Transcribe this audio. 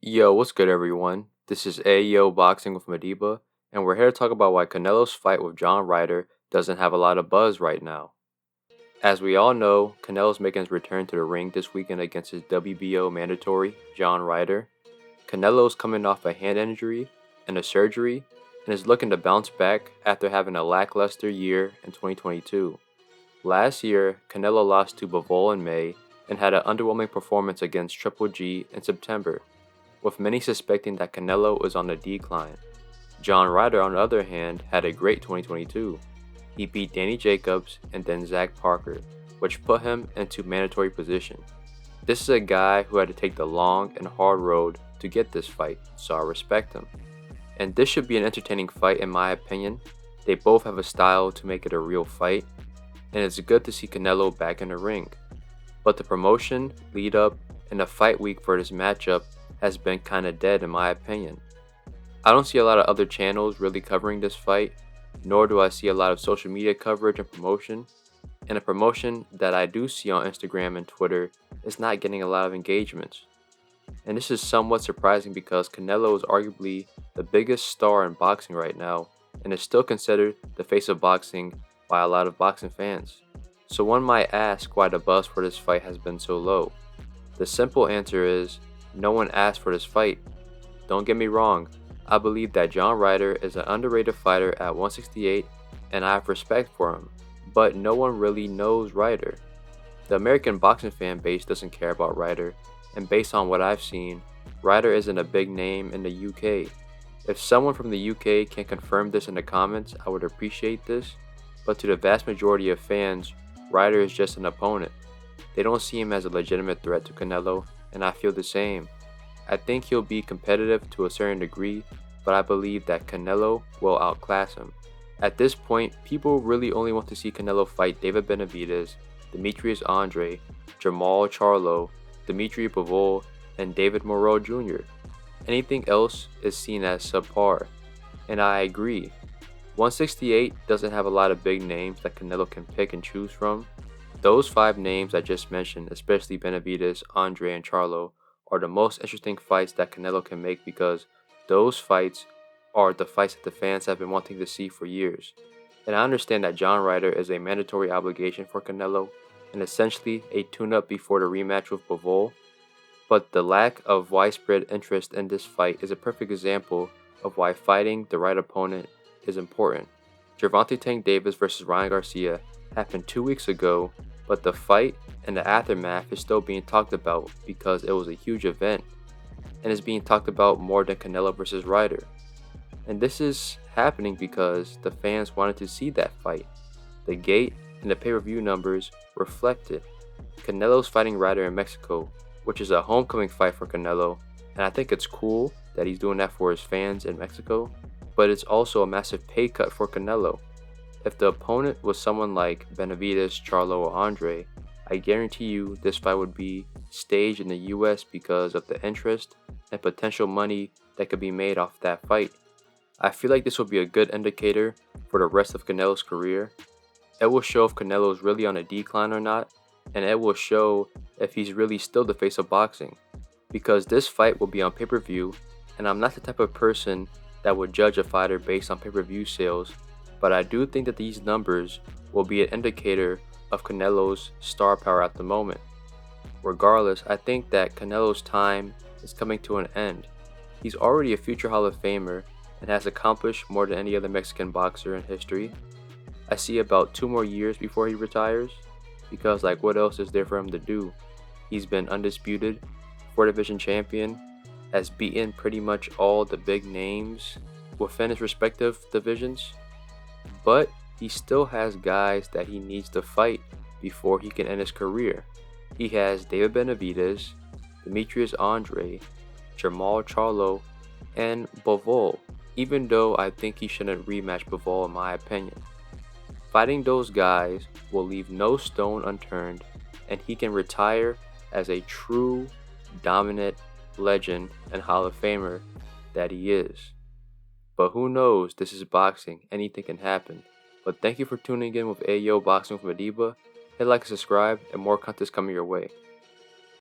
Yo, what's good, everyone? This is Ayo Boxing with Madiba, and we're here to talk about why Canelo's fight with John Ryder doesn't have a lot of buzz right now. As we all know, Canelo's making his return to the ring this weekend against his WBO mandatory, John Ryder. Canelo's coming off a hand injury and a surgery, and is looking to bounce back after having a lackluster year in 2022. Last year, Canelo lost to Bivol in May and had an underwhelming performance against Triple G in September, with many suspecting that Canelo was on the decline. John Ryder, on the other hand, had a great 2022. He beat Danny Jacobs and then Zach Parker, which put him into mandatory position. This is a guy who had to take the long and hard road to get this fight, so I respect him. And this should be an entertaining fight in my opinion. They both have a style to make it a real fight, and it's good to see Canelo back in the ring. But the promotion, lead up, and the fight week for this matchup has been kinda dead in my opinion. I don't see a lot of other channels really covering this fight, nor do I see a lot of social media coverage and promotion, and the promotion that I do see on Instagram and Twitter is not getting a lot of engagements. And this is somewhat surprising because Canelo is arguably the biggest star in boxing right now, and is still considered the face of boxing by a lot of boxing fans. So one might ask why the buzz for this fight has been so low. The simple answer is, no one asked for this fight. Don't get me wrong, I believe that John Ryder is an underrated fighter at 168 and I have respect for him, but no one really knows Ryder. The American boxing fan base doesn't care about Ryder, and based on what I've seen, Ryder isn't a big name in the UK. If someone from the UK can confirm this in the comments, I would appreciate this, but to the vast majority of fans, Ryder is just an opponent. They don't see him as a legitimate threat to Canelo, and I feel the same. I think he'll be competitive to a certain degree, but I believe that Canelo will outclass him. At this point, people really only want to see Canelo fight David Benavidez, Demetrius Andre, Jamal Charlo, Dimitri Bivol, and David Morrell Jr. Anything else is seen as subpar, and I agree. 168 doesn't have a lot of big names that Canelo can pick and choose from. Those 5 names I just mentioned, especially Benavidez, Andre, and Charlo, are the most interesting fights that Canelo can make because those fights are the fights that the fans have been wanting to see for years. And I understand that John Ryder is a mandatory obligation for Canelo and essentially a tune-up before the rematch with Bivol, but the lack of widespread interest in this fight is a perfect example of why fighting the right opponent is important. Gervonta Tank Davis vs. Ryan Garcia happened 2 weeks ago, but the fight and the aftermath is still being talked about because it was a huge event and is being talked about more than Canelo vs. Ryder. And this is happening because the fans wanted to see that fight. The gate and the pay-per-view numbers reflect it. Canelo's fighting Ryder in Mexico, which is a homecoming fight for Canelo, and I think it's cool that he's doing that for his fans in Mexico, but it's also a massive pay cut for Canelo. If the opponent was someone like Benavidez, Charlo, or Andre, I guarantee you this fight would be staged in the US because of the interest and potential money that could be made off that fight. I feel like this will be a good indicator for the rest of Canelo's career. It will show if Canelo is really on a decline or not, and it will show if he's really still the face of boxing. Because this fight will be on pay-per-view, and I'm not the type of person that would judge a fighter based on pay-per-view sales, but I do think that these numbers will be an indicator of Canelo's star power at the moment. Regardless, I think that Canelo's time is coming to an end. He's already a future Hall of Famer and has accomplished more than any other Mexican boxer in history. I see about 2 more years before he retires, because what else is there for him to do? He's been undisputed, 4-division champion, has beaten pretty much all the big names within his respective divisions, but he still has guys that he needs to fight before he can end his career. He has David Benavidez, Demetrius Andre, Jamal Charlo, and Bivol, even though I think he shouldn't rematch Bivol in my opinion. Fighting those guys will leave no stone unturned, and he can retire as a true, dominant legend and Hall of Famer that he is. But who knows, this is boxing, anything can happen. But thank you for tuning in with Ayo Boxing with Madiba. Hit like and subscribe, and more content's coming your way.